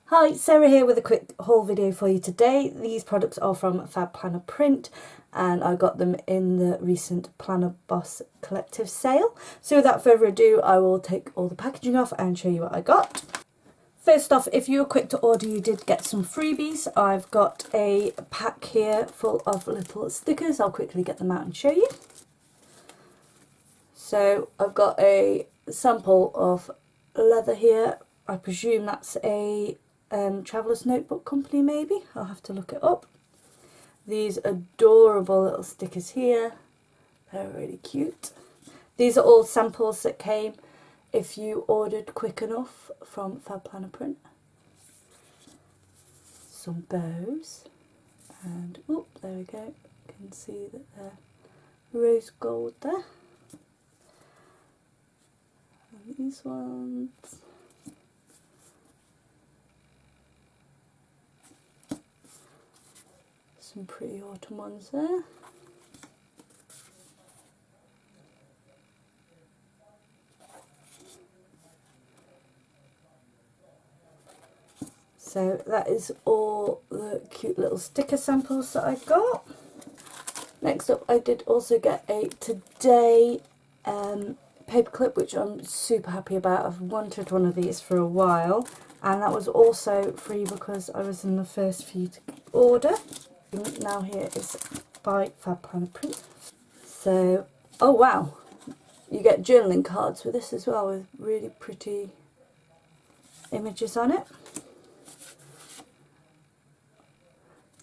Hi, Sarah here with a quick haul video for you today. These products are from Fab Planner Print and I got them in the recent Planner Boss Collective sale. So without further ado, I will take all the packaging off and show you what I got. First off, if you were quick to order, you did get some freebies. I've got a pack here full of little stickers. I'll quickly get them out and show you. So I've got a sample of leather here. I presume that's a Traveller's Notebook Company maybe. I'll have to look it up. These adorable little stickers here. They're really cute. These are all samples that came if you ordered quick enough from Fab Planner Print. Some bows. And, oh, there we go. You can see that they're rose gold there. And these ones. Some pretty autumn ones there. So that is all the cute little sticker samples that I got. Next up, I did also get a Today paperclip, which I'm super happy about. I've wanted one of these for a while, and that was also free because I was in the first few to order. Now here is by Fab Planner Print. So, oh wow, you get journaling cards with this as well, with really pretty images on it.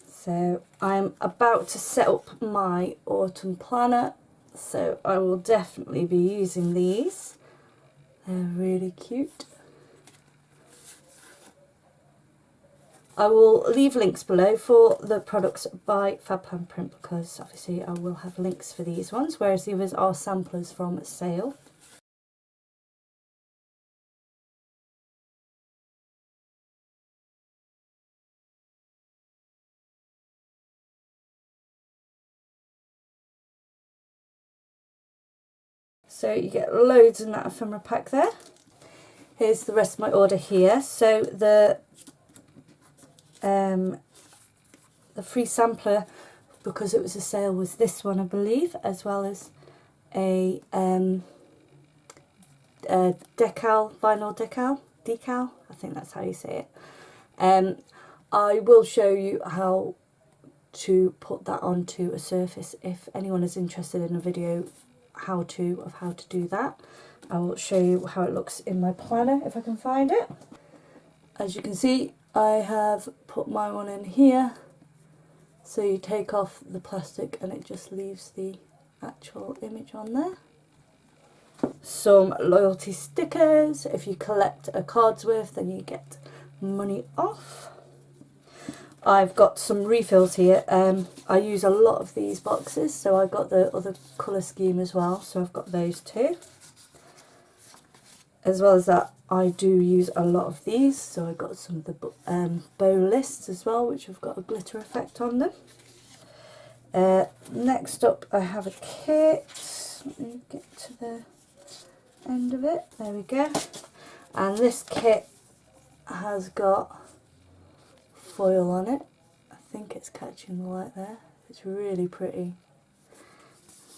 So I'm about to set up my autumn planner, so I will definitely be using these. They're really cute. I will leave links below for the products by Fab Planner Print because obviously I will have links for these ones, whereas the others are samplers from sale. So you get loads in that ephemera pack there. Here's the rest of my order here. So the free sampler, because it was a sale, was this one I believe, as well as a vinyl decal, I think that's how you say it. I will show you how to put that onto a surface if anyone is interested in a video of how to do that. I will show you how it looks in my planner if I can find it. As you can see, I have put my one in here, so you take off the plastic and it just leaves the actual image on there. Some loyalty stickers. If you collect a cards with, then you get money off. I've got some refills here. I use a lot of these boxes, so I got the other colour scheme as well, so I've got those too. As well as that, I do use a lot of these, so I got some of the bow lists as well, which have got a glitter effect on them. Next up, I have a kit. Let me get to the end of it. There we go. And this kit has got foil on it. I think it's catching the light there. It's really pretty.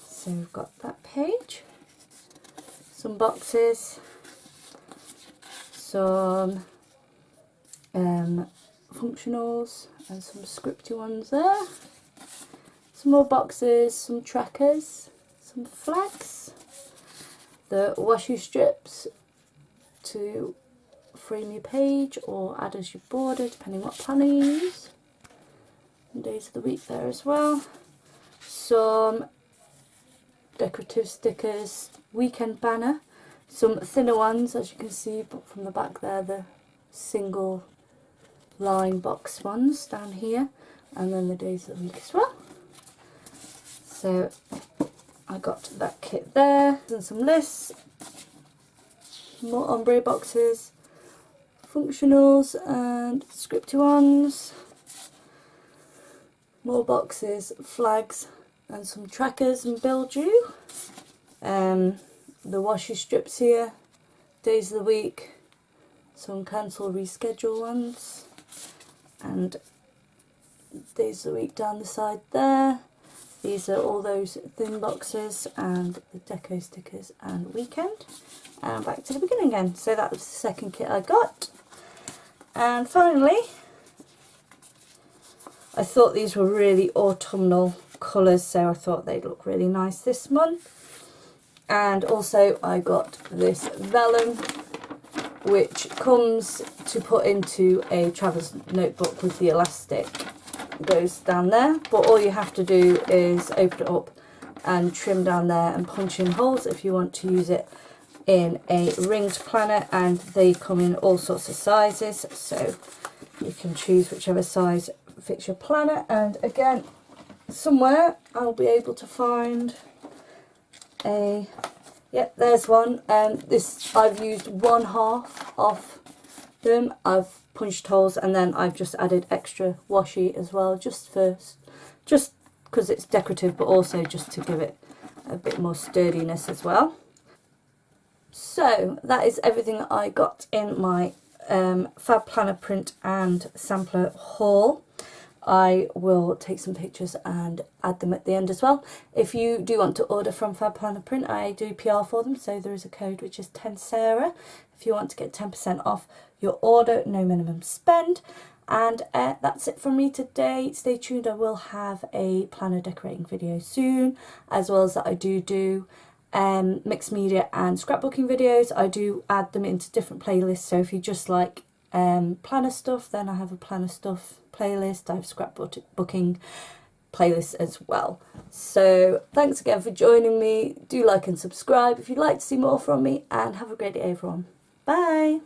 So we've got that page, some boxes, some functionals and some scripty ones there, some more boxes, some trackers, some flags, the washi strips to frame your page or add as your border depending what planner you use, and days of the week there as well, some decorative stickers, weekend banner, some thinner ones as you can see from the back there, the single line box ones down here, and then the days of the week as well. So I got that kit there, and some lists, more ombre boxes, functionals and scripty ones, more boxes, flags and some trackers and build you. The washi strips here, days of the week, some cancel reschedule ones, and these are the week down the side there. These are all those thin boxes and the deco stickers and weekend. And back to the beginning again. So that was the second kit I got. And finally, I thought these were really autumnal colours, so I thought they'd look really nice this month. And also I got this vellum, which comes to put into a traveller's notebook with the elastic. It goes down there, but all you have to do is open it up and trim down there and punch in holes if you want to use it in a ringed planner, and they come in all sorts of sizes, so you can choose whichever size fits your planner. And again, somewhere I'll be able to find a, yep, there's one. This, I've used 1/2 of them. I've punched holes and then I've just added extra washi as well, just because it's decorative, but also just to give it a bit more sturdiness as well. So that is everything I got in my Fab Planner print and sampler haul. I will take some pictures and add them at the end as well. If you do want to order from Fab Planner Print, I do PR for them, so there is a code which is 10Sarah if you want to get 10% off your order, no minimum spend. And that's it from me today. Stay tuned, I will have a planner decorating video soon, as well as that I do mixed media and scrapbooking videos. I do add them into different playlists, so if you just like planner stuff, then I have a planner stuff playlist. I have scrapbooking playlists as well. So thanks again for joining me. Do like and subscribe if you'd like to see more from me, and have a great day everyone. Bye.